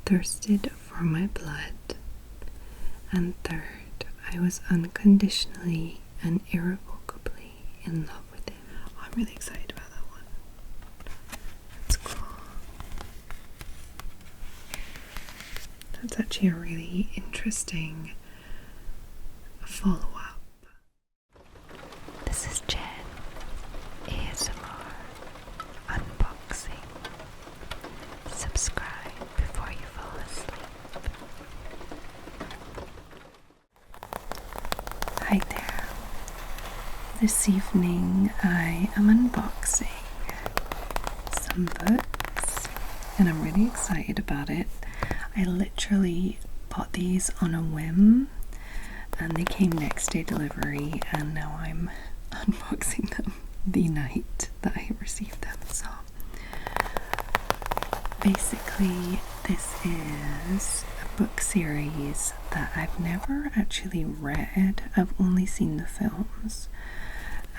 thirsted for my blood. And third, I was unconditionally and irrevocably in love with him. Oh, I'm really excited about that one. That's cool. That's actually a really interesting follow-up. This is Jen ASMR unboxing. Subscribe before you fall asleep. Hi there. This evening I am unboxing some books and I'm really excited about it. I literally bought these on a whim and they came next day delivery, and now I'm unboxing them the night that I received them. So basically this is a book series that I've never actually read. I've only seen the films,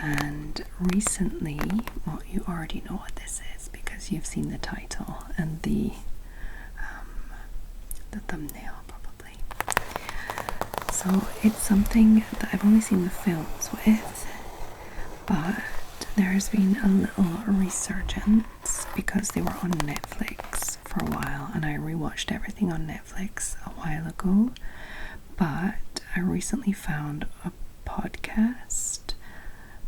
and recently, well, you already know what this is because you've seen the title and the thumbnail probably. So it's something that I've only seen the films with, but there's been a little resurgence because they were on Netflix for a while, and I rewatched everything on Netflix a while ago. But I recently found a podcast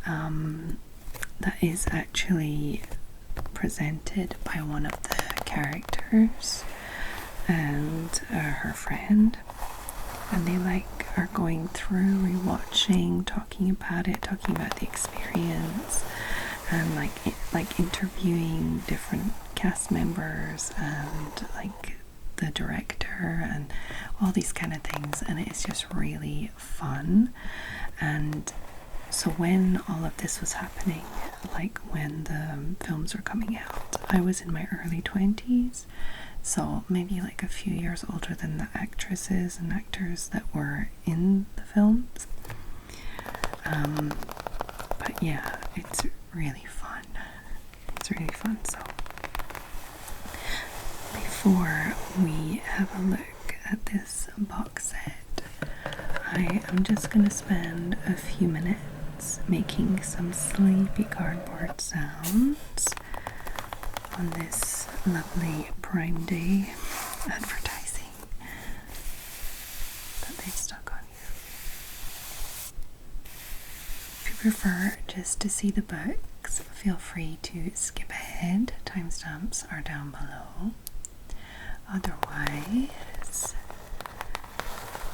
that is actually presented by one of the characters and her friend, and they are going through rewatching, talking about the experience, and like interviewing different cast members and like the director and all these kind of things, and it's just really fun. And so when all of this was happening, like when the films were coming out, I was in my early 20s, so maybe like a few years older than the actresses and actors that were in the films. But yeah, it's really fun. So before we have a look at this box set, I am just going to spend a few minutes making some sleepy cardboard sounds on this lovely Prime Day advertising that they've stuck on here. If you prefer just to see the books, feel free to skip ahead. Timestamps are down below. Otherwise,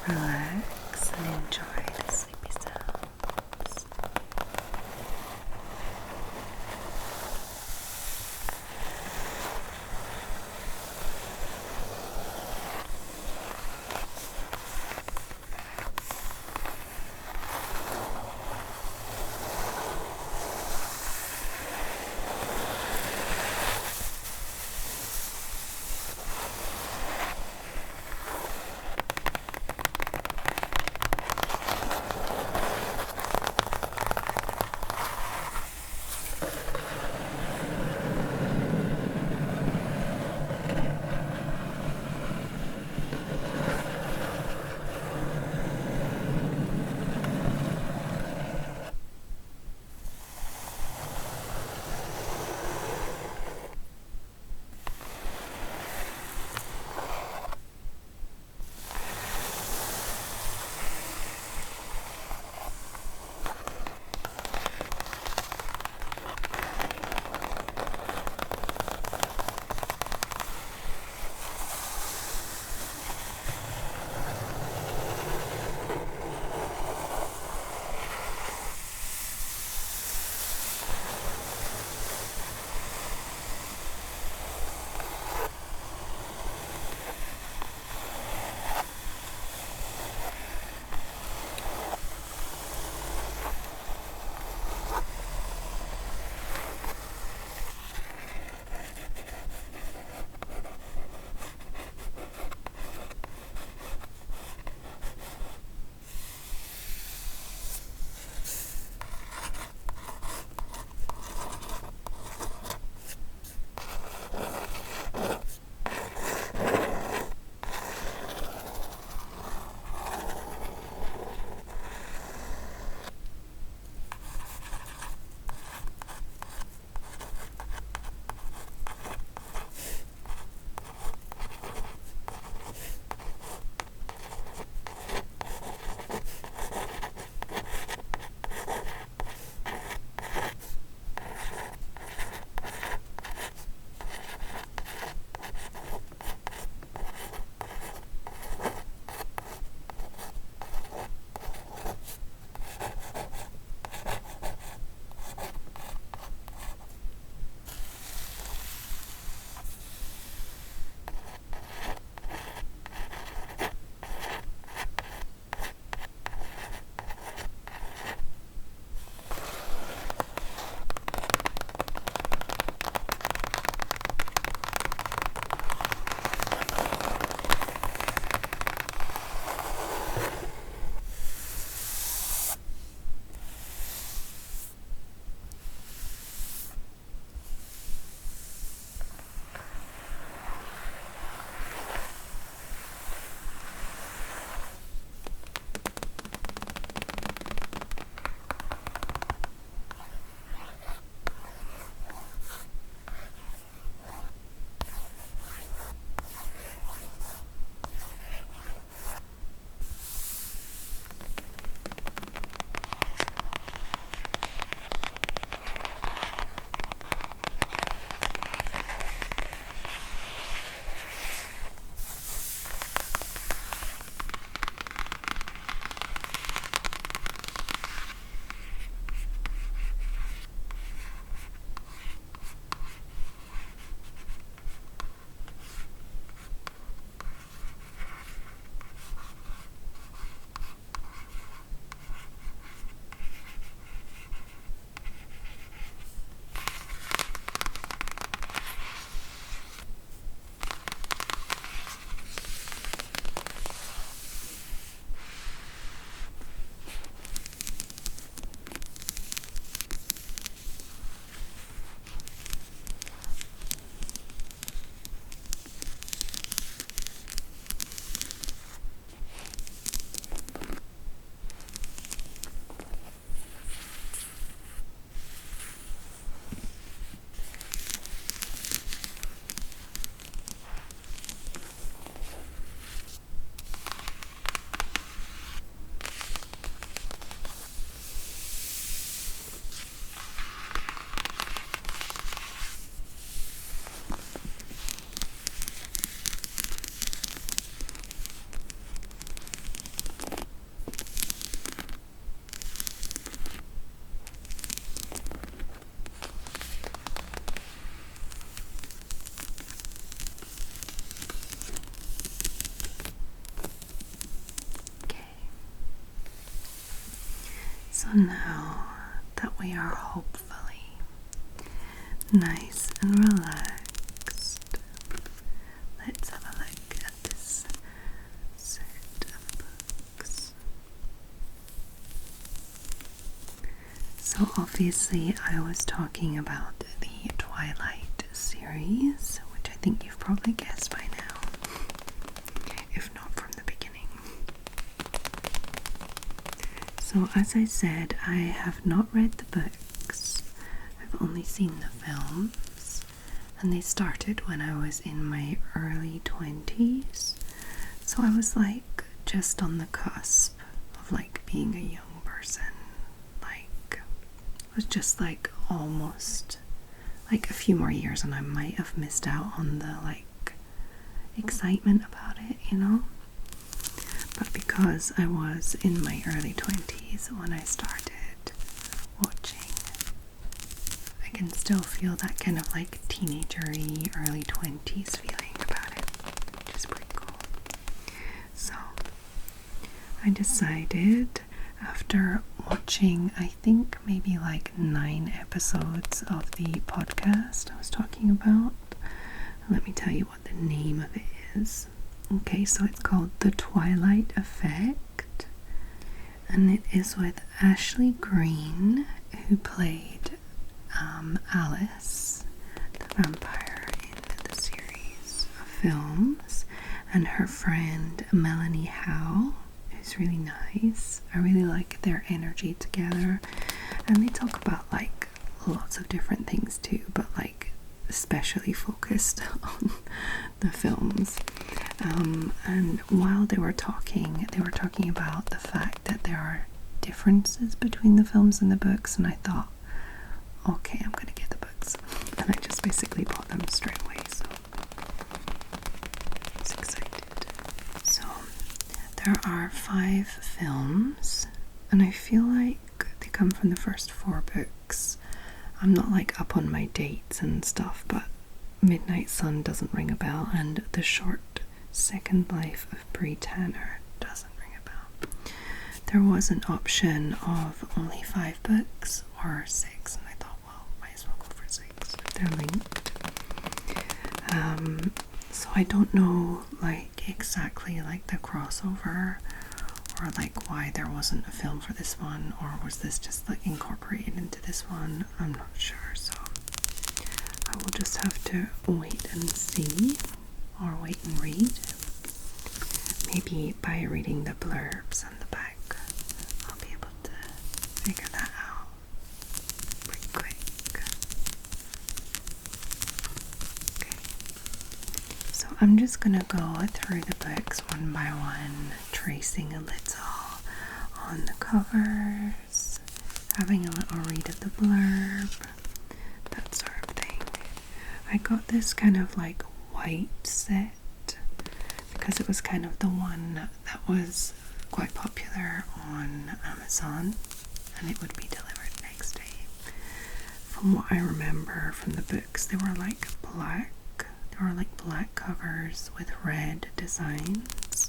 relax and enjoy the sleepy sounds. So now that we are hopefully nice and relaxed, let's have a look at this set of books. So obviously I was talking about the Twilight series, which I think you've probably guessed by now, if not from the beginning. So as I said, I have not read the books. I've only seen the films, and they started when I was in my early 20s. So I was like just on the cusp of like being a young person. Like it was just like almost like a few more years and I might have missed out on the like excitement about it, you know? But because I was in my early 20s when I started watching, I can still feel that kind of like teenagery, early 20s feeling about it, which is pretty cool. So I decided after watching, I think maybe like 9 episodes of the podcast I was talking about, let me tell you what the name of it is. Okay, so it's called The Twilight Effect, and it is with Ashley Greene, who played Alice, the vampire in the series of films, and her friend Melanie Howe, who's really nice. I really like their energy together, and they talk about like lots of different things too, but like especially focused on the films. And while they were talking about the fact that there are differences between the films and the books, and I thought, okay, I'm gonna get the books, and I just basically bought them straight away, so I was excited. So there are 5 films, and I feel like they come from the first 4 books. I'm not like up on my dates and stuff, but Midnight Sun doesn't ring a bell, and The Short Second Life of Bree Tanner doesn't ring a bell. There was an option of only 5 books or 6, and I thought, well, might as well go for 6. They're linked. So I don't know like exactly like the crossover, or like why there wasn't a film for this one, or was this just like incorporated into this one? I'm not sure, so I will just have to wait and see, or wait and read. Maybe by reading the blurbs on the back I'll be able to figure that out pretty quick. Okay, so I'm just gonna go through the books one by one, tracing a little on the covers, having a little read of the blurb, that sort of thing. I got this kind of like white set because it was kind of the one that was quite popular on Amazon, and it would be delivered next day. From what I remember from the books, they were like black. They were like black covers with red designs,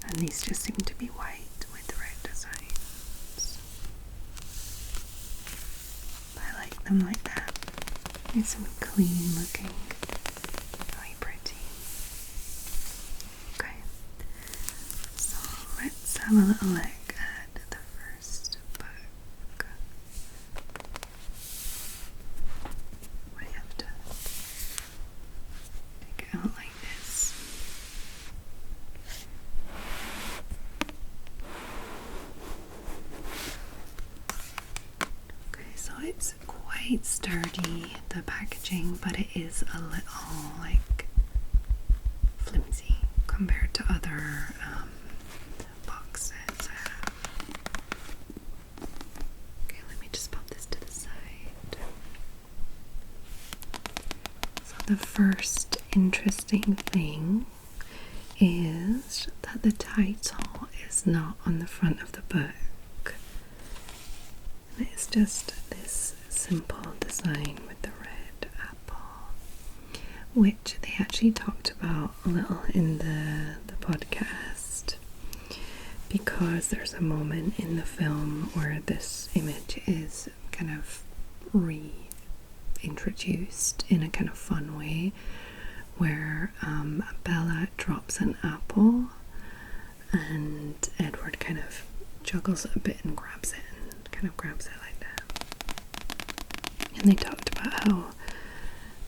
and these just seem to be white with red designs. I like them like that. Nice and clean looking. Really pretty. Okay. So let's have a little look at the first book. I have to take it out like this. Okay, so it's quite sturdy, the packaging, but it is a little like flimsy compared to other box sets I have. Okay, let me just pop this to the side. So the first interesting thing is that the title is not on the front of the book. It's just this simple design with the red apple, which they actually talked about a little in the podcast, because there's a moment in the film where this image is kind of reintroduced in a kind of fun way, where Bella drops an apple and Edward kind of juggles it a bit and grabs it like that. And they talked about how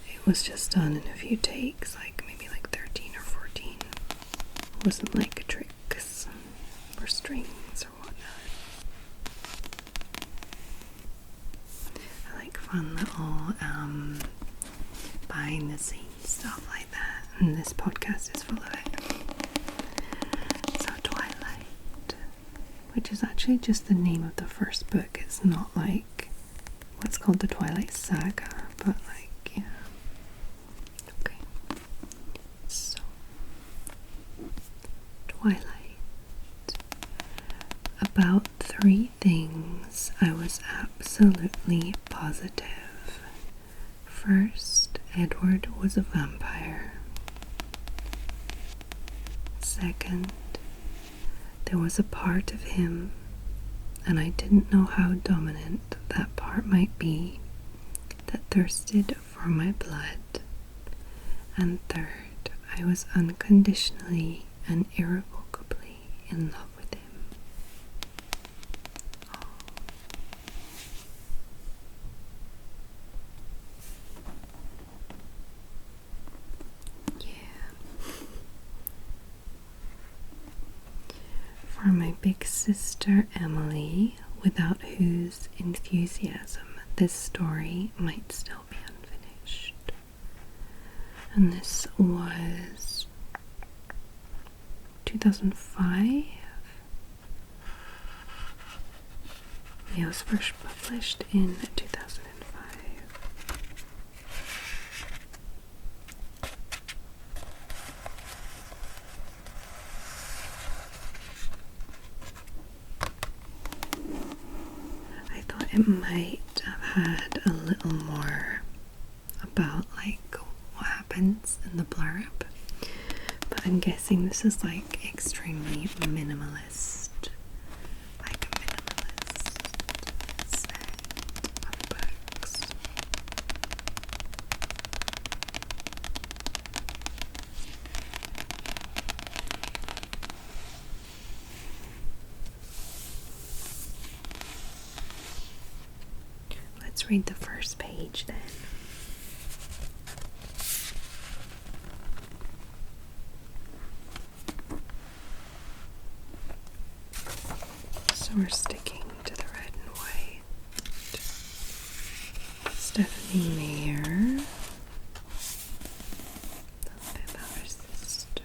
it was just done in a few takes, like maybe like 13 or 14. It wasn't like tricks or strings or whatnot. I like fun little behind the scenes stuff like that, and this podcast is full of it. So Twilight, which is actually just the name of the first book. It's not like what's called the Twilight Saga, but like, yeah. Okay. So, Twilight. About 3 things I was absolutely positive. First, Edward was a vampire. Second, there was a part of him, and I didn't know how dominant that part might be, that thirsted for my blood. And third, I was unconditionally and irrevocably in love with him. Oh. Yeah. For my big sister Emily, without whose enthusiasm this story might still be unfinished. And this was 2005. It was first published in 2005. I thought it might have had a little more about like what happens in the blurb, but I'm guessing this is like extremely minimalist, like a minimalist set of books. Let's read the first page then. So we're sticking to the red and white. Stephanie Mayer. A little bit about her sister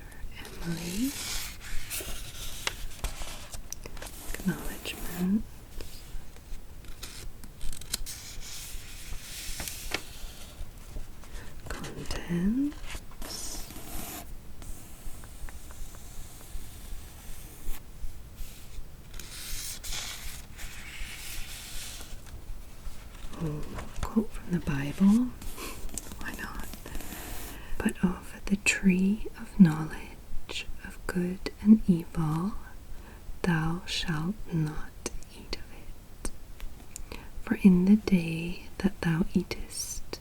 Emily. Acknowledgement. Contents. Oh, quote from the Bible. Why not? But of the tree of knowledge of good and evil thou shalt not eat of it. For in the day that thou eatest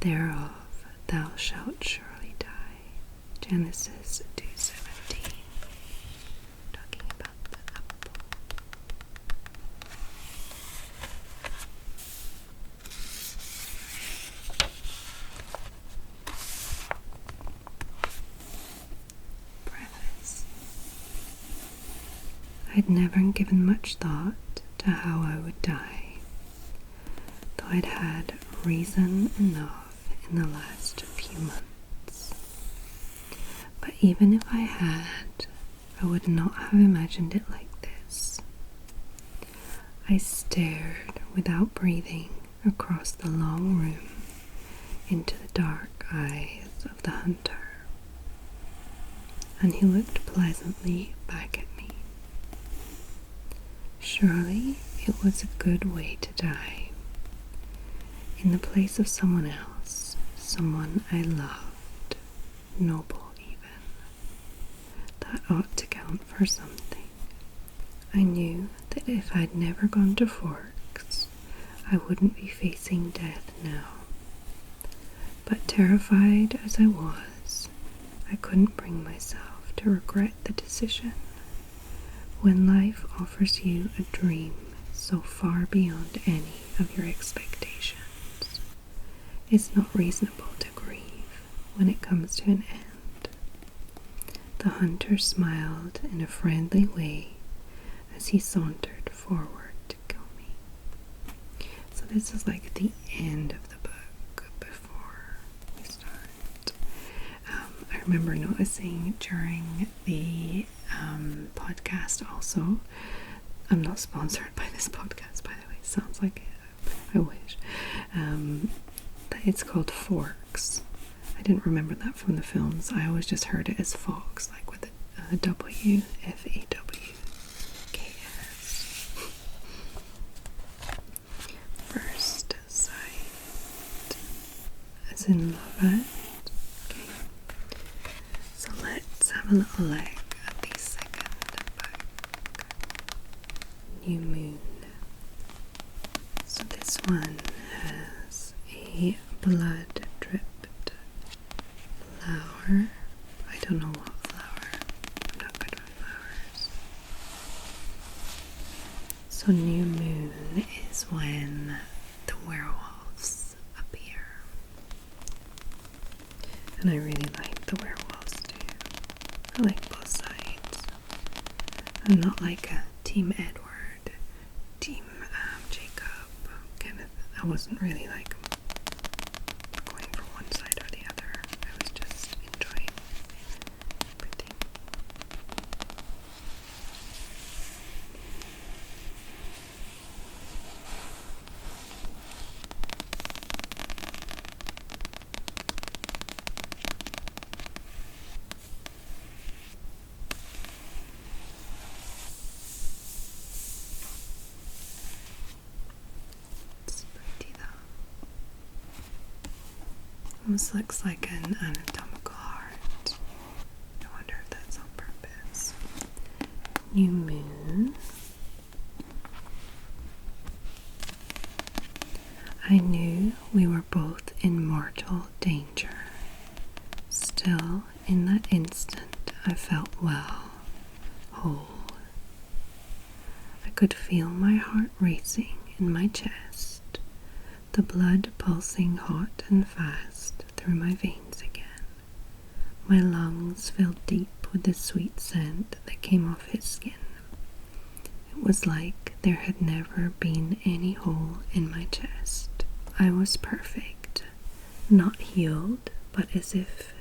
thereof thou shalt surely die. Genesis 2:17. Talking about the apple. Preface. I'd never given much thought to how I would die, though I'd had reason enough in the last few months. But even if I had, I would not have imagined it like this. I stared without breathing across the long room into the dark eyes of the hunter, and he looked pleasantly back at me. Surely it was a good way to die, in the place of someone else, someone I loved, noble even. That ought to count for something. I knew that if I'd never gone to Forks, I wouldn't be facing death now. But terrified as I was, I couldn't bring myself to regret the decision. When life offers you a dream so far beyond any of your expectations, it's not reasonable to grieve when it comes to an end. The hunter smiled in a friendly way as he sauntered forward to kill me. So this is like the end of the book before we start. I remember noticing during the podcast also, I'm not sponsored by this podcast, by the way, sounds like it, I wish, that it's called Forks. I didn't remember that from the films. I always just heard it as Fox, like with a W, F-A-W-K-S. First sight, as in love it. Okay, so let's have a little look at the second book, New Moon. So this one has a blood dripped flower. I don't know what flower. I'm not good with flowers. So new moon is when the werewolves appear. And I really like the werewolves too. I like both sides. I'm not like a Team Edward, Team Jacob kind of. I wasn't really like going for one side or the other. I was just enjoying everything. It's pretty though. Almost looks like an anatomical heart. I wonder if that's on purpose. New moon. I knew we were both in mortal danger. Still, in that instant, I felt well, whole. I could feel my heart racing in my chest, the blood pulsing hot and fast through my veins again. My lungs filled deep with the sweet scent that came off his skin. It was like there had never been any hole in my chest. I was perfect, not healed, but as if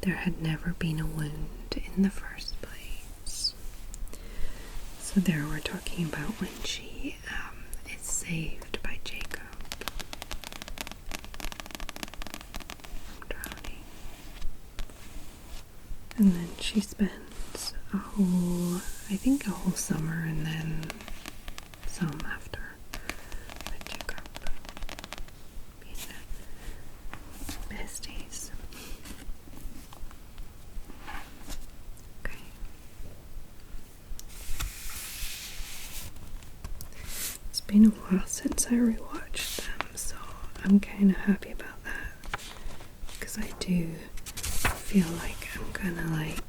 there had never been a wound in the first place. So there we're talking about when she is saved by Jacob from drowning. And then she spends a whole summer and then some after with Jacob being besties. Okay. It's been a while since I rewatched them, so I'm kind of happy about that, because I do feel like I'm gonna like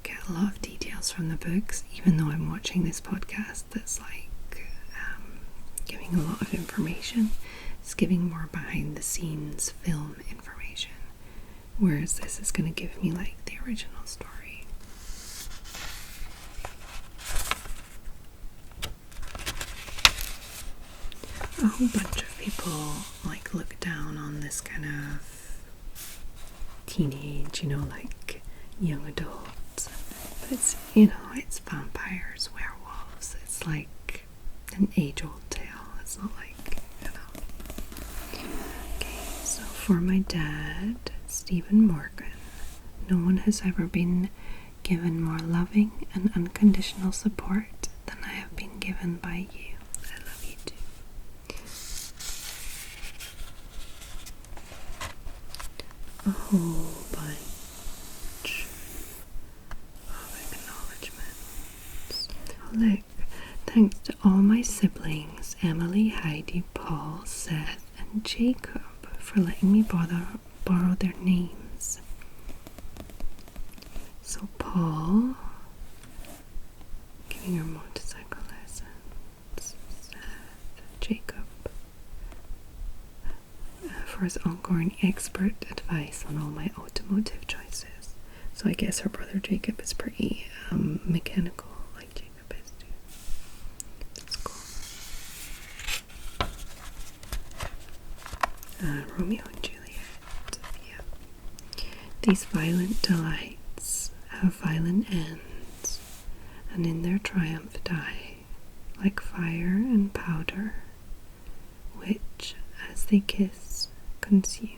get a lot of details from the books, even though I'm watching this podcast that's like giving a lot of information. It's giving more behind the scenes film information, whereas this is going to give me like the original story. A whole bunch of people like look down on this kind of teenage, like young adults, but it's, it's vampires, werewolves. It's like an age-old tale. It's not like, Okay, so for my dad, Stephen Morgan, no one has ever been given more loving and unconditional support than I have been given by you. I love you too. A whole bunch of acknowledgements. Thanks to all my siblings, Emily, Heidi, Paul, Seth, and Jacob, for letting me borrow their names. So Paul, giving her motorcycle lessons. Seth, Jacob, for his ongoing expert advice on all my automotive choices. So I guess her brother Jacob is pretty mechanical, like Jacob is too. That's cool. Romeo and Juliet. Yeah. These violent delights have violent ends, and in their triumph die, like fire and powder, which, as they kiss, consume.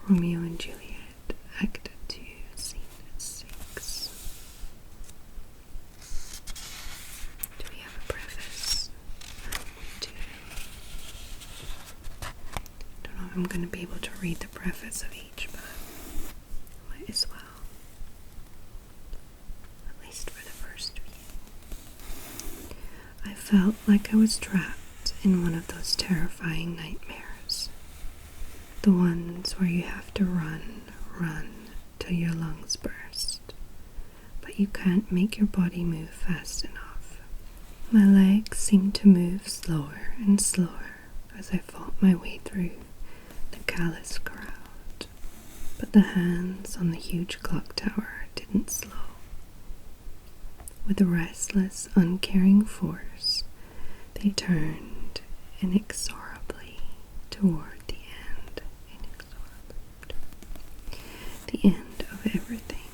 Romeo and Juliet, Act 2, Scene 6. Do we have a preface? We do. Don't know if I'm going to be able to read the preface of each, but might as well. At least for the first few. I felt like I was trapped in one of those terrifying nightmares. The ones where you have to run till your lungs burst, but you can't make your body move fast enough. My legs seemed to move slower and slower as I fought my way through the callous crowd, but the hands on the huge clock tower didn't slow. With a restless, uncaring force, they turned inexorably toward the end. The end of everything.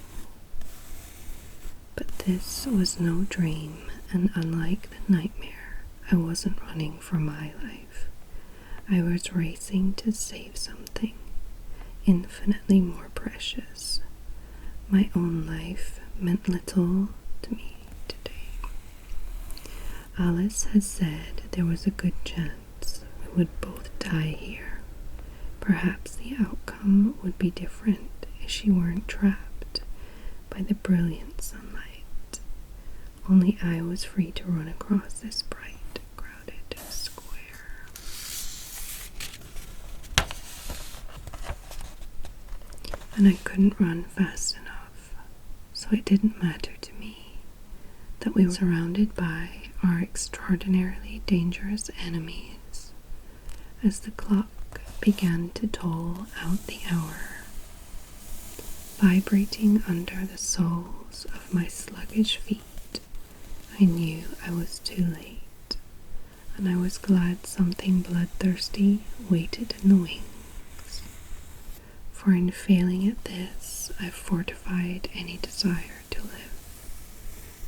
But this was no dream, and unlike the nightmare, I wasn't running for my life. I was racing to save something infinitely more precious. My own life meant little to me today. Alice has said there was a good chance we would both die here. Perhaps the outcome would be different if she weren't trapped by the brilliant sunlight. Only I was free to run across this bright, crowded square. And I couldn't run fast enough, so it didn't matter to me that we were surrounded by our extraordinarily dangerous enemies as the clock began to toll out the hour. Vibrating under the soles of my sluggish feet, I knew I was too late, and I was glad something bloodthirsty waited in the wings. For in failing at this, I fortified any desire to live.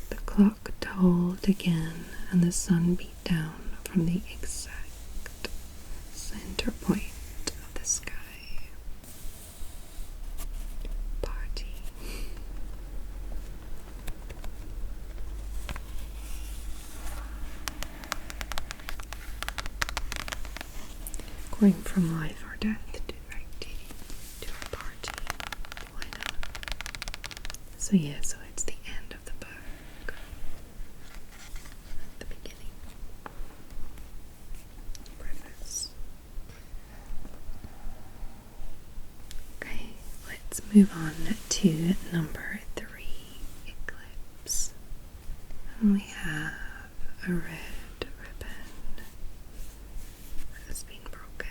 The clock tolled again, and the sun beat down from the exact center point of the sky. Going from life or death to to a party. Why not? So yeah, so it's the end of the book. At the beginning. Preface. Okay, let's move on to number 3, Eclipse. And we have a red ribbon that has been broken.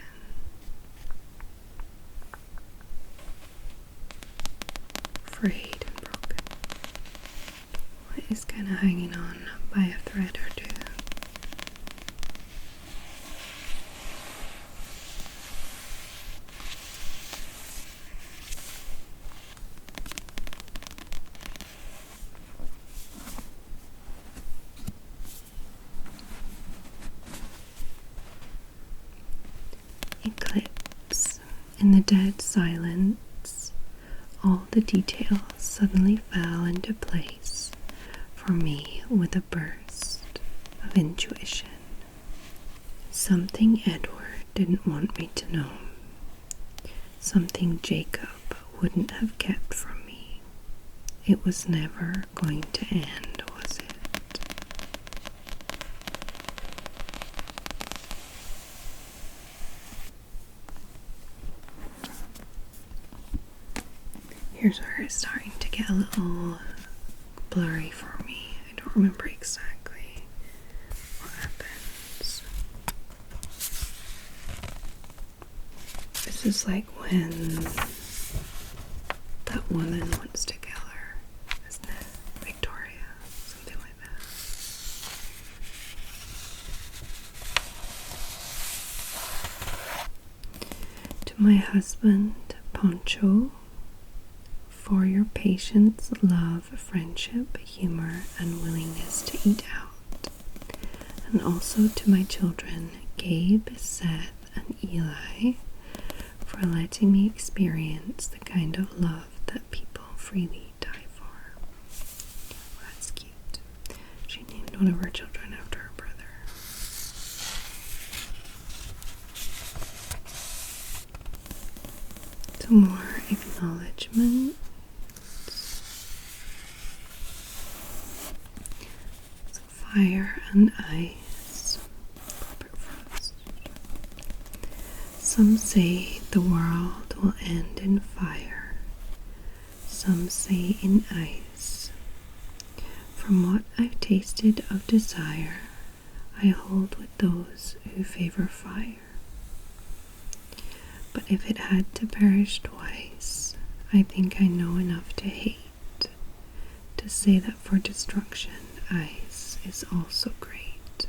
Frayed and broken. What is kind of hanging on by a thread or two? Eclipse. In the dead silence, all the details suddenly fell into place for me with a burst of intuition. Something Edward didn't want me to know. Something Jacob wouldn't have kept from me. It was never going to end, was it? Here's where it's starting to get a little blurry for me. I don't remember exactly what happens. This is like when that woman wants to kill her, isn't it? Victoria, something like that. To my husband, Poncho, for your patience, love, friendship, humor, and willingness to eat out. And also to my children, Gabe, Seth, and Eli, for letting me experience the kind of love that people freely die for. Well, that's cute. She named one of her children after her brother. Some more acknowledgement. Fire and ice. Frost. Some say the world will end in fire. Some say in ice. From what I've tasted of desire, I hold with those who favor fire. But if it had to perish twice, I think I know enough to hate, to say that for destruction, ice is also great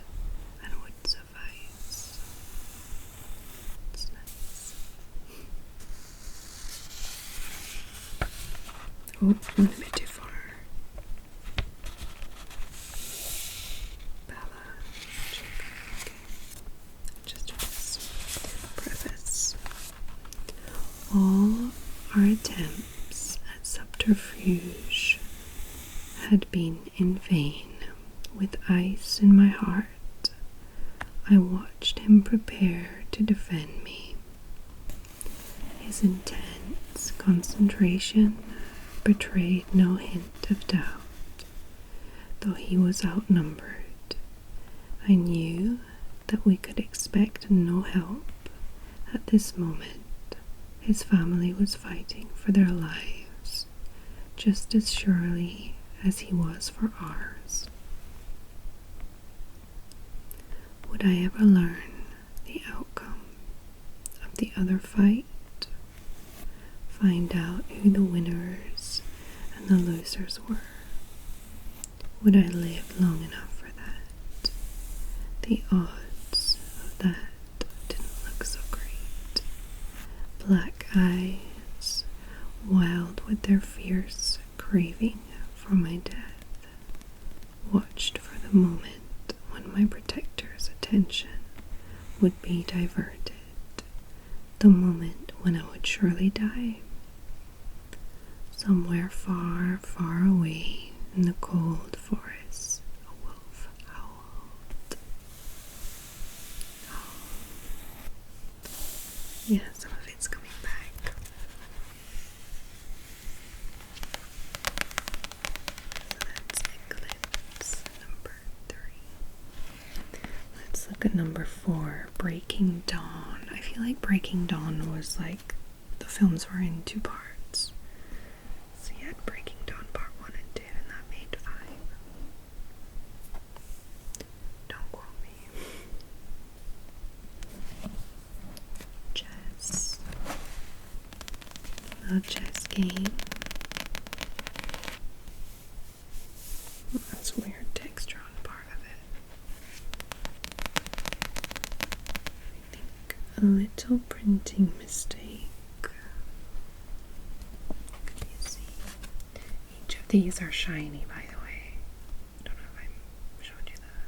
and would suffice. It's nice. Oh, went a bit too far. Bella. Okay. Just do this. Preface. All our attempts at subterfuge had been in vain. With ice in my heart, I watched him prepare to defend me. His intense concentration betrayed no hint of doubt. Though he was outnumbered, I knew that we could expect no help. At this moment, his family was fighting for their lives, just as surely as he was for ours. Would I ever learn the outcome of the other fight? Find out who the winners and the losers were? Would I live long enough for that? The odds of that didn't look so great. Black eyes, wild with their fierce craving for my death, watched for the moment when my protector's attention would be diverted, the moment when I would surely die. Somewhere far, far away in the cold forest, a wolf howled. Oh. Yeah, some of it's coming back. So that's Eclipse number 3. Let's look at number 4, Breaking Dawn. I feel like Breaking Dawn was like the films were in 2 parts. So you had Breaking Dawn part 1 and 2, and that made 5. Don't quote me. Chess. A chess game. That's weird texture on part of it. I think a little printing mistake. Can you see? Each of these are shiny, by the way. I don't know if I showed you that.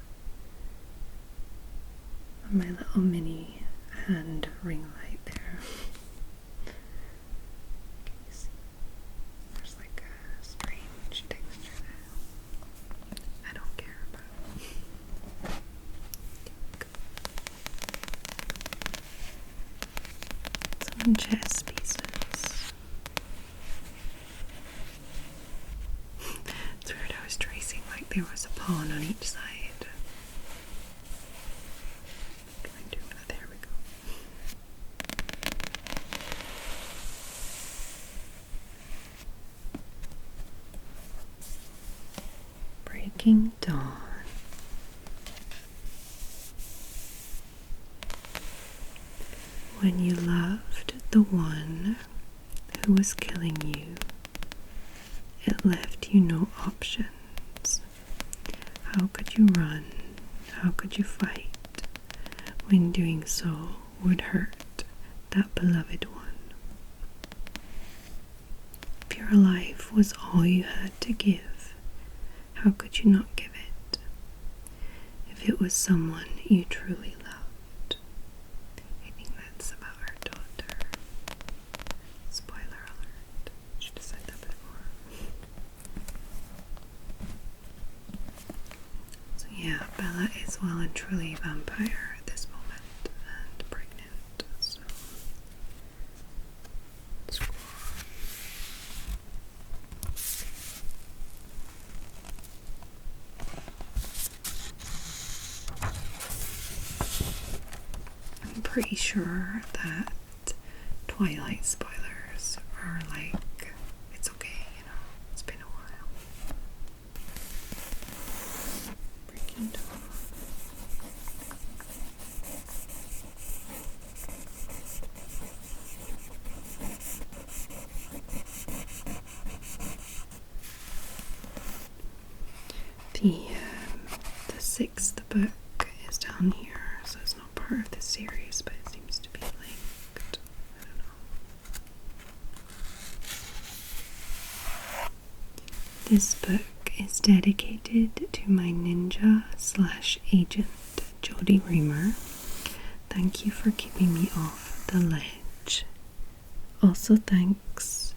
On my little mini hand ring light there. Can you see? There's like a strange texture there. I don't care about. Some chess pieces. It's weird, I was tracing like there was a pawn on each side. Can I do that? There we go. Breaking dawn. When you loved the one who was killing you, it left you no options. How could you run? How could you fight when doing so would hurt that beloved one? If your life was all you had to give, how could you not give it? If it was someone you truly loved. I think that's about our daughter. Spoiler alert. Should have said that before. So yeah, Bella is well and truly a vampire at this moment and pregnant. So I'm pretty sure that Twilight spoilers are like, it's okay, you know, it's been a while. Breaking dawn. The sixth book is down here, so it's not part of the series, but it seems to be linked. I don't know. This book is dedicated to my ninja/agent, Jodie Reamer. Thank you for keeping me off the ledge. Also thanks,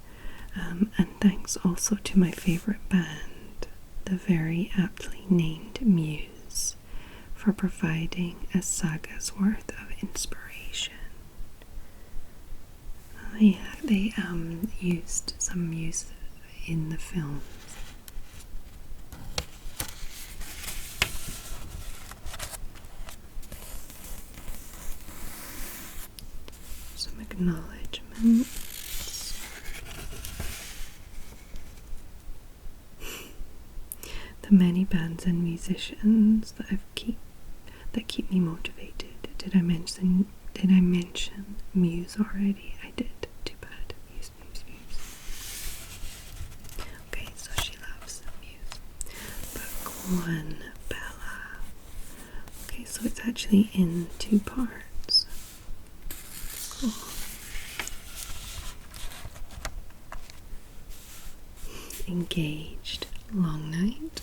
and thanks also to my favorite band, the very aptly named Muse, for providing a saga's worth of inspiration. Yeah, they used some Muse in the films. Some acknowledgements. The many bands and musicians that keep me motivated. Did I mention Muse already? I did. Too bad. Muse. Okay, so she loves Muse. Book 1, Bella. Okay, so it's actually in 2 parts. Cool. Engaged. Long night.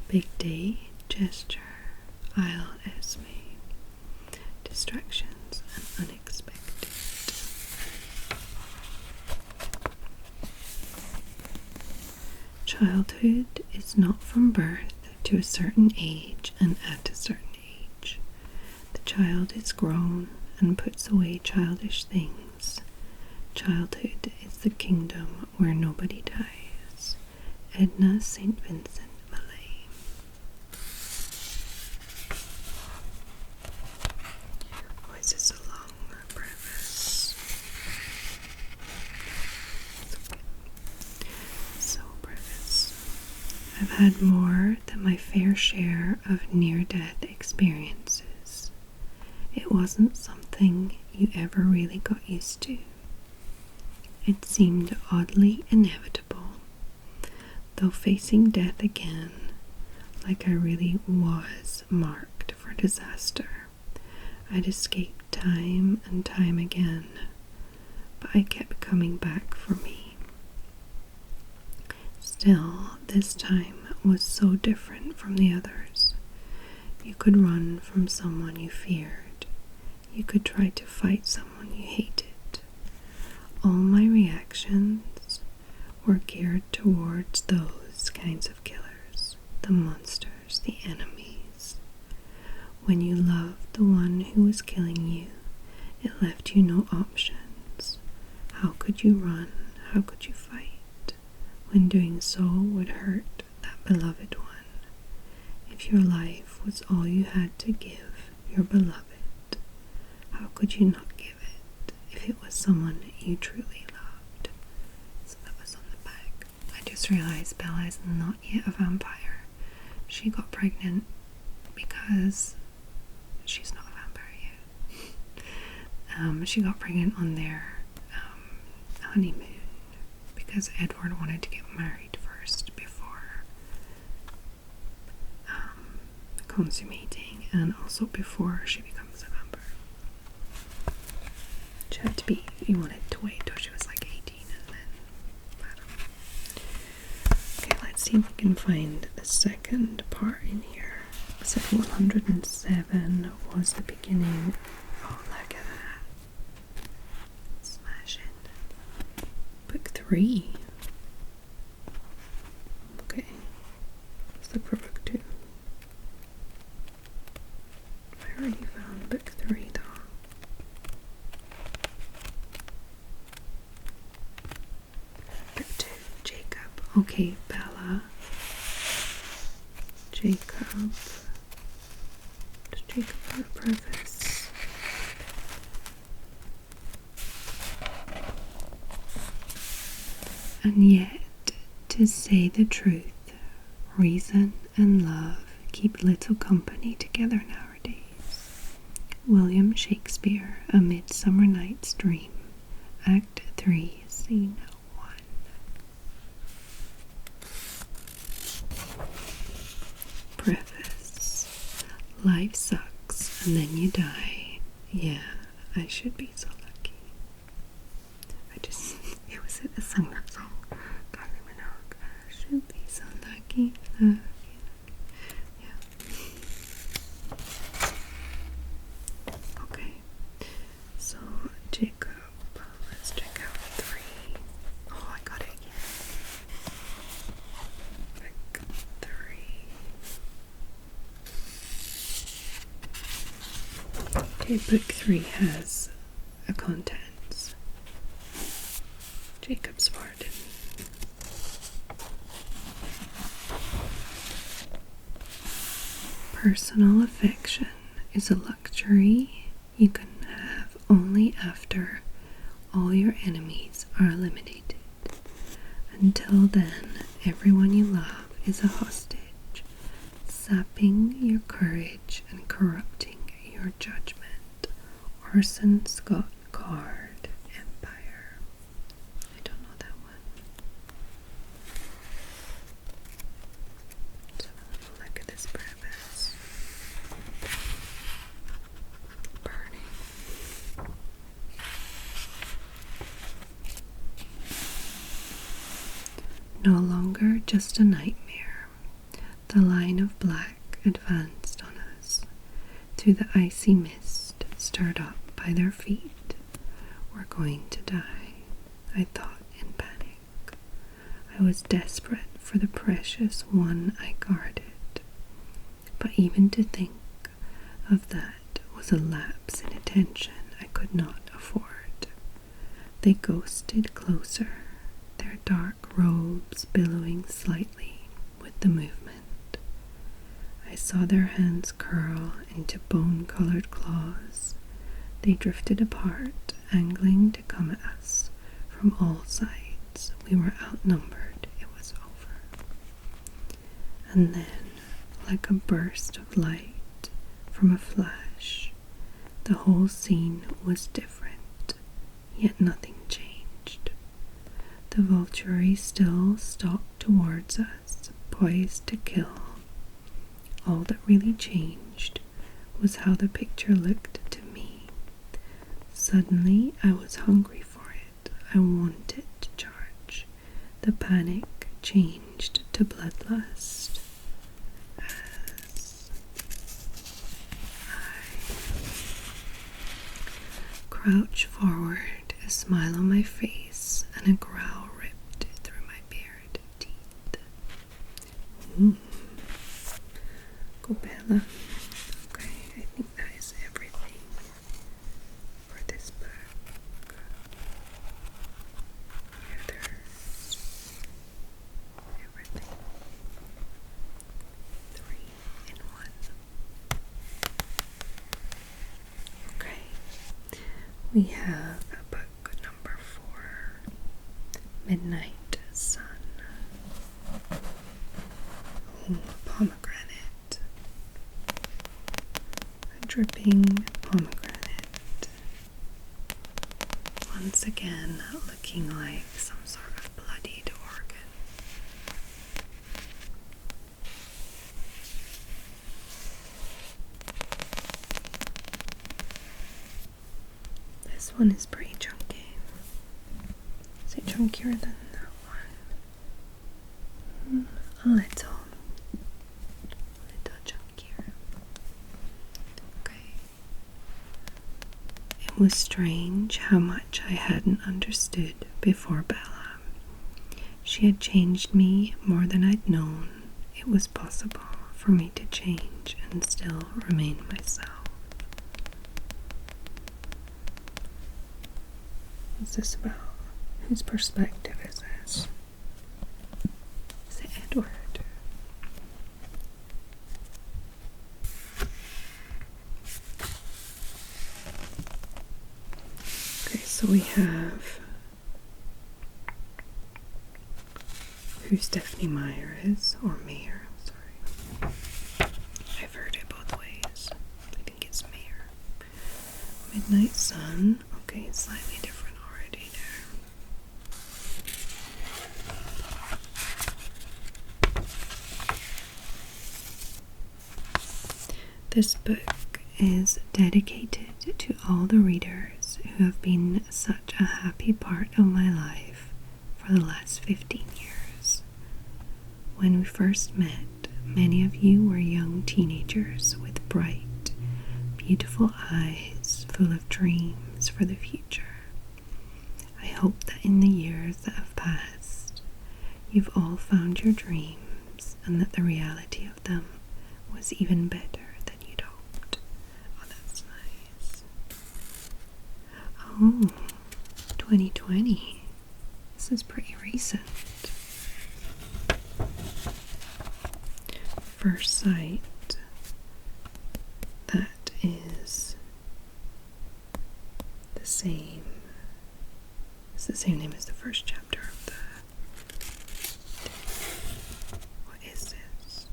Big day. Gesture. I'll estimate. Distractions and unexpected. Childhood is not from birth to a certain age and at a certain age. The child is grown and puts away childish things. Childhood is the kingdom where nobody dies. Edna St. Vincent Millay. Why is this a long preface? So preface. I've had more than my fair share of near-death experiences. It wasn't something you ever really got used to. It seemed oddly inevitable. Though facing death again, like I really was marked for disaster, I'd escaped time and time again, but I kept coming back for me. Still, this time was so different from the others. You could run from someone you feared. You could try to fight someone you hated. All my reactions were geared towards those kinds of killers, the monsters, the enemies. When you loved the one who was killing you, it left you no options. How could you run? How could you fight? When doing so would hurt that beloved one. If your life was all you had to give your beloved, how could you not give it if it was someone you truly loved? So that was on the back. I just realized Bella is not yet a vampire. she got pregnant because she's not a vampire yet. She got pregnant on their honeymoon because Edward wanted to get married first before consummating, and also before she becomes a vampire. She had to be, he wanted to wait till she was like 18 and then, I don't know. Okay, let's see if we can find the second part in here. So 107 was the beginning. Oh, look at that. Smashing. Book 3. Okay. Let's look for book 2. I already found book 3 though. Book 2, Jacob. Okay, Bella. Jacob. Does Jacob have a preface? And yet, to say the truth, reason and love keep little company together nowadays. William Shakespeare, A Midsummer Night's Dream, Act 3, Scene 1. Preface. Life sucks and then you die. Yeah, I should be so lucky. It was a song, that song. Kylie Minogue. I should be so lucky. Yeah. Okay. So, Jacob, let's check out 3. Oh, I got it again. Book 3. Okay, book 3 has a contents. Jacob's pardon. Personal affection is a luxury you can have only after all your enemies are eliminated. Until then, everyone you love is a hostage, sapping your courage and corrupting your judgment. Orson Scott Card, Empire. I don't know that one. Let's have a little look at this preface. Burning. No longer just a nightmare. The line of black advanced on us through the icy mist stirred up by their feet. We're going to die, I thought in panic. I was desperate for the precious one I guarded. But even to think of that was a lapse in attention I could not afford. They ghosted closer, their dark robes billowing slightly with the movement. I saw their hands curl into bone-colored claws. They drifted apart, angling to come at us from all sides. We were outnumbered. It was over. And then, like a burst of light from a flash, the whole scene was different, yet nothing changed. The Volturi still stalked towards us, poised to kill. All that really changed was how the picture looked to me. Suddenly, I was hungry for it. I wanted to charge. The panic changed to bloodlust as I crouched forward, a smile on my face and a growl ripped through my bared teeth. Go Bella. Okay, I think that is everything for this book. Yeah, there's everything. 3 in 1. Okay, we have book number 4, Midnight Sun. Oh, pomegranate. dripping pomegranate. Once again, looking like some sort of bloodied organ. This one is pretty chunky. Is it chunkier than that one? A little chunkier. Okay. It was strange how much I hadn't understood before Bella. She had changed me more than I'd known it was possible for me to change and still remain myself. What's this about? Whose perspective is this? Is it Edward? Okay, so we have who Stephanie Meyer is, or Mayer, sorry. I've heard it both ways. I think it's Mayer. Midnight Sun. Okay, slightly different already there. This book is dedicated to all the readers who have been such a happy part of my life for the last 15 years. When we first met, many of you were young teenagers with bright, beautiful eyes full of dreams for the future. I hope that in the years that have passed, you've all found your dreams and that the reality of them was even better than you'd hoped. Oh, that's nice. Oh, 2020. This is pretty recent. First Sight. That is the same. It's the same name as the first chapter of the. What is this?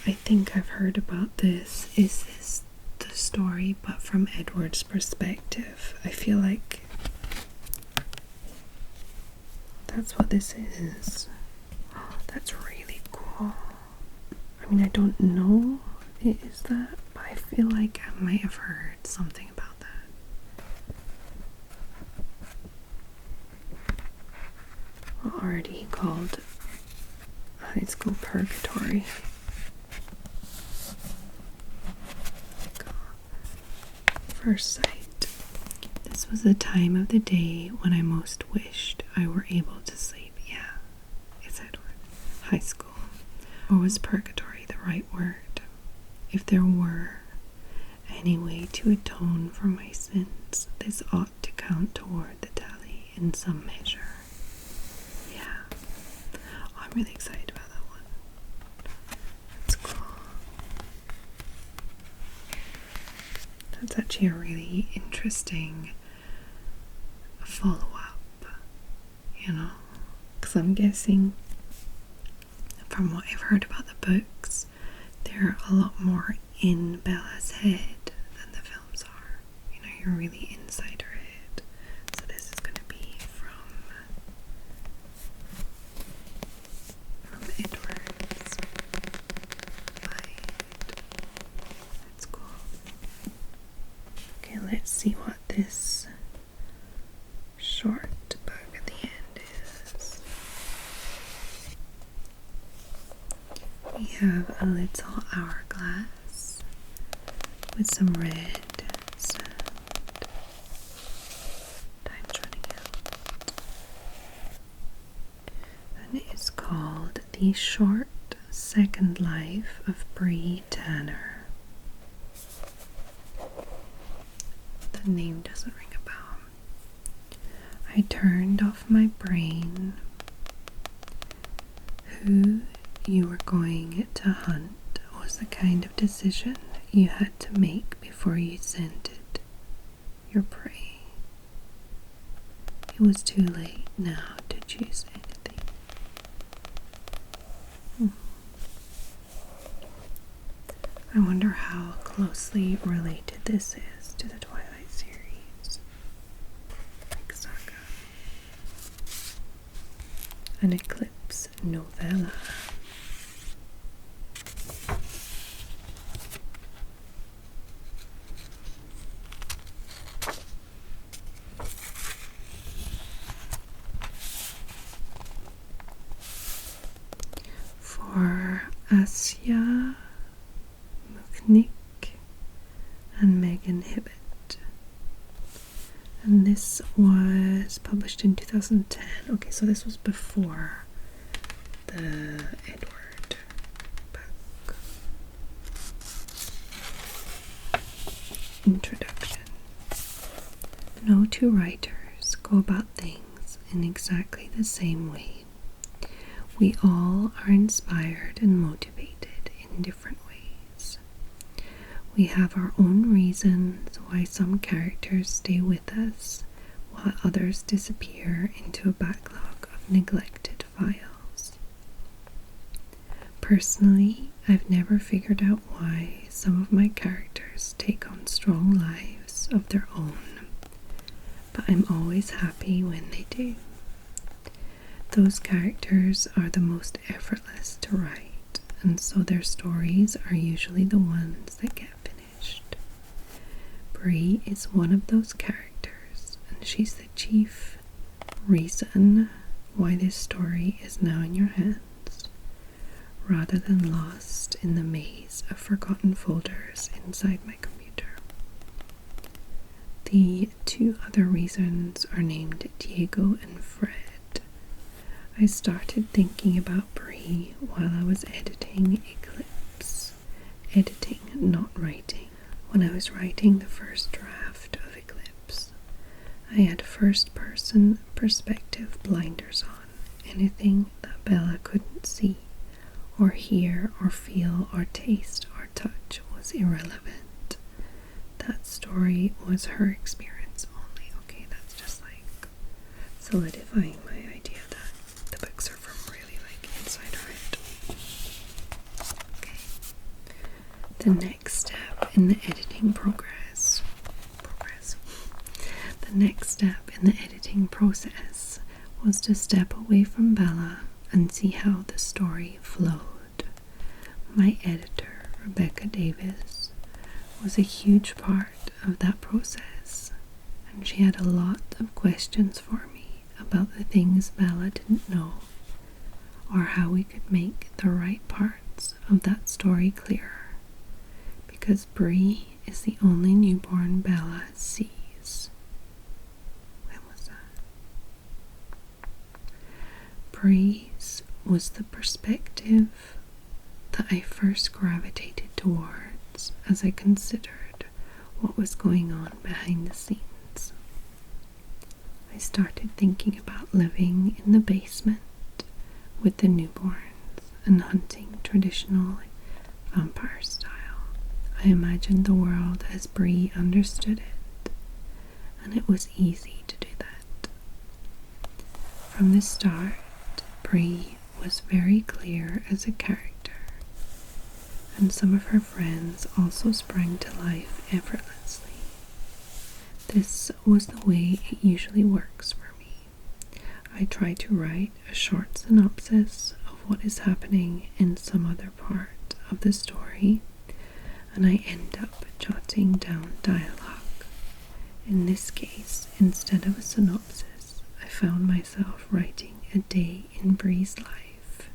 I think I've heard about this. Is this the story but from Edward's perspective? I feel like that's what this is. Oh, that's really cool. I mean, I don't know it is that, but I feel like I might have heard something about that. Already called High School Purgatory. First Sight. This was the time of the day when I most wished I were able to sleep. Yeah, it's Edward. High school. Or was purgatory the right word? If there were any way to atone for my sins, this ought to count toward the tally in some measure. Yeah. Oh, I'm really excited about that one. That's cool. That's actually a really interesting follow-up, you know? Because I'm guessing, from what I've heard about the books, they're a lot more in Bella's head than the films are. You know, you're really inside her head. So this is going to be from Edward's mind. That's cool. Okay, let's see what this short book at the end is. We have a little hourglass with some red sand. Time's running out. And it is called The Short Second Life of Bree Tanner. The name doesn't ring a bell. I turned off my brain. Who you were going to hunt was the kind of decision you had to make before you scented your prey. It was too late now to choose anything. I wonder how closely related this is to the Twilight series. Like Saga. An Eclipse novella. For Asya Muknik and Megan Hibbett. And this was published in 2010. Okay, so this was before the Edward book. Introduction. No two writers go about things in exactly the same way. We all are inspired and motivated in different ways. We have our own reasons why some characters stay with us, while others disappear into a backlog of neglected files. Personally, I've never figured out why some of my characters take on strong lives of their own, but I'm always happy when they do. Those characters are the most effortless to write, and so their stories are usually the ones that get finished. Bree is one of those characters, and she's the chief reason why this story is now in your hands, rather than lost in the maze of forgotten folders inside my computer. The two other reasons are named Diego and Fred. I started thinking about Bree while I was editing Eclipse. Editing, not writing. When I was writing the first draft of Eclipse, I had first-person perspective blinders on. Anything that Bella couldn't see, or hear, or feel, or taste, or touch was irrelevant. That story was her experience only. Okay, that's just like solidifying my idea that the books are from really like inside her head. Okay. The next step in the editing The next step in the editing process was to step away from Bella and see how the story flowed. My editor, Rebecca Davis, was a huge part of that process, and she had a lot of questions for me about the things Bella didn't know, or how we could make the right parts of that story clearer, because Bree is the only newborn Bella sees. When was that? Bree's was the perspective that I first gravitated towards as I considered what was going on behind the scenes. I started thinking about living in the basement with the newborns and hunting traditional vampire style. I imagined the world as Bree understood it, and it was easy to do that. From the start, Bree was very clear as a character, and some of her friends also sprang to life effortlessly. This was the way it usually works for me. I try to write a short synopsis of what is happening in some other part of the story, and I end up jotting down dialogue. In this case, instead of a synopsis, I found myself writing a day in Bree's life.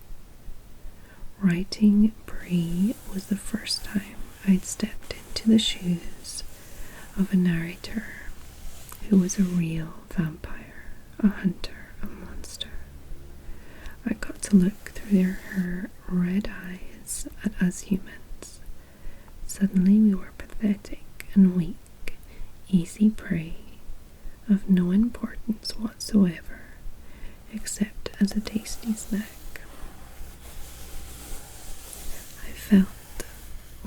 Writing Bree was the first time I'd stepped into the shoes of a narrator who was a real vampire, a hunter, a monster. I got to look through her red eyes at us humans. Suddenly we were pathetic and weak, easy prey, of no importance whatsoever, except as a tasty snack. I felt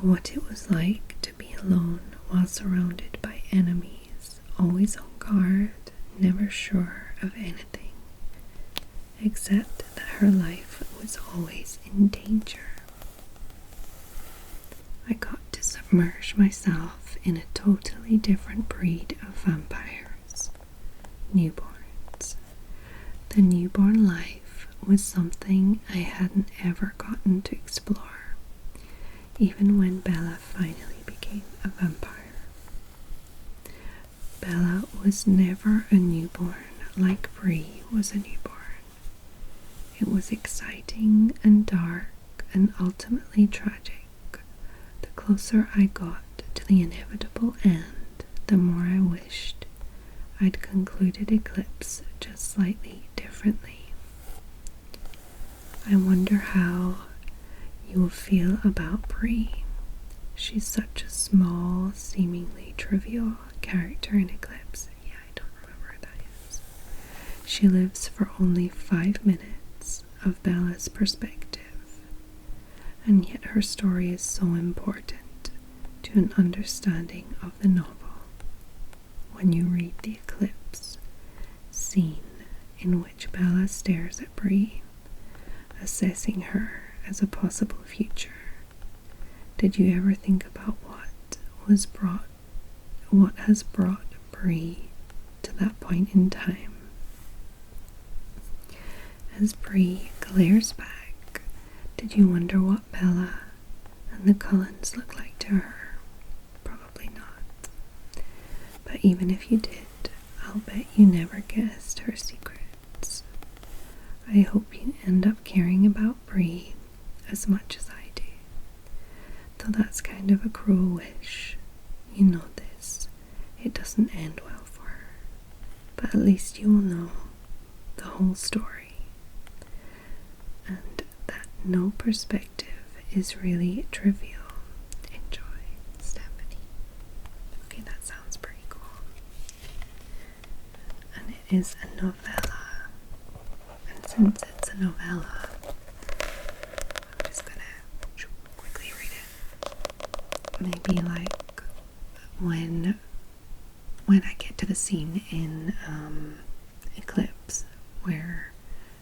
what it was like to be alone while surrounded by enemies, always on guard, never sure of anything, except that her life was always in danger. I got to submerge myself in a totally different breed of vampires, newborns. The newborn life was something I hadn't ever gotten to explore, even when Bella finally became a vampire. Bella was never a newborn like Bree was a newborn. It was exciting and dark and ultimately tragic. The closer I got to the inevitable end, the more I wished I'd concluded Eclipse just slightly differently. I wonder how you will feel about Bree. She's such a small, seemingly trivial character in Eclipse. Yeah, I don't remember who that is. She lives for only 5 minutes of Bella's perspective, and yet her story is so important to an understanding of the novel. When you read the Eclipse scene in which Bella stares at Bree, assessing her as a possible future, did you ever think about what has brought Bree to that point in time? As Bree glares back, did you wonder what Bella and the Cullens look like to her? Probably not. But even if you did, I'll bet you never guessed her secrets. I hope you end up caring about Bree as much as I do. Though that's kind of a cruel wish. You know this. It doesn't end well for her. But at least you will know the whole story. And that no perspective is really trivial. Enjoy, Stephanie. Okay, that sounds pretty cool. And it is a novella. And since it's a novella, I'm just gonna quickly read it. Maybe like when I get to the scene in Eclipse where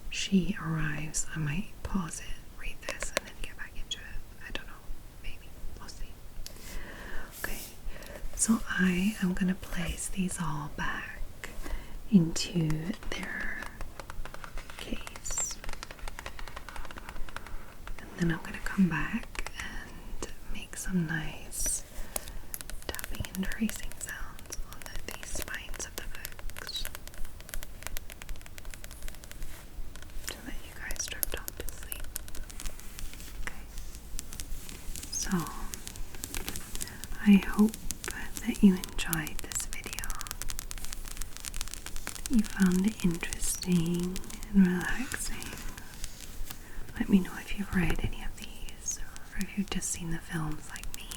she arrives, I might pause it, read this, and then get back into it. I don't know. Maybe. We'll see. Okay. So I am going to place these all back into their case. And then I'm going to come back and make some nice tapping and tracing sounds on these spines of the books. You guys drift off to sleep. Okay. So, I hope that you enjoyed this video. You found it interesting and relaxing. Let me know if you've read any of these, or if you've just seen the films like me.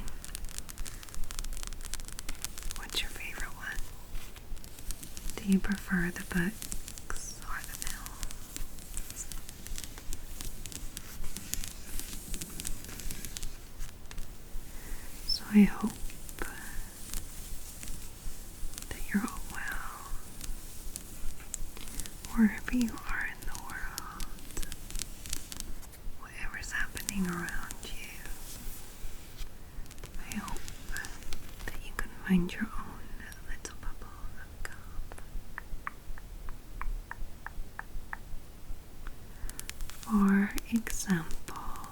What's your favorite one? Do you prefer the books or the films? So I hope that you're all well, wherever you are in the world, whatever's happening around you. I hope that you can find your own little bubble of calm. For example,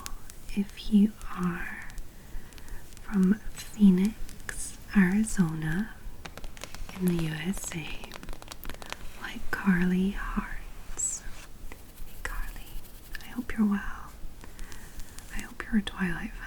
if you are from Phoenix, Arizona, in the USA, like Carly Hearts. Hey Carly, I hope you're well. I hope you're a Twilight fan.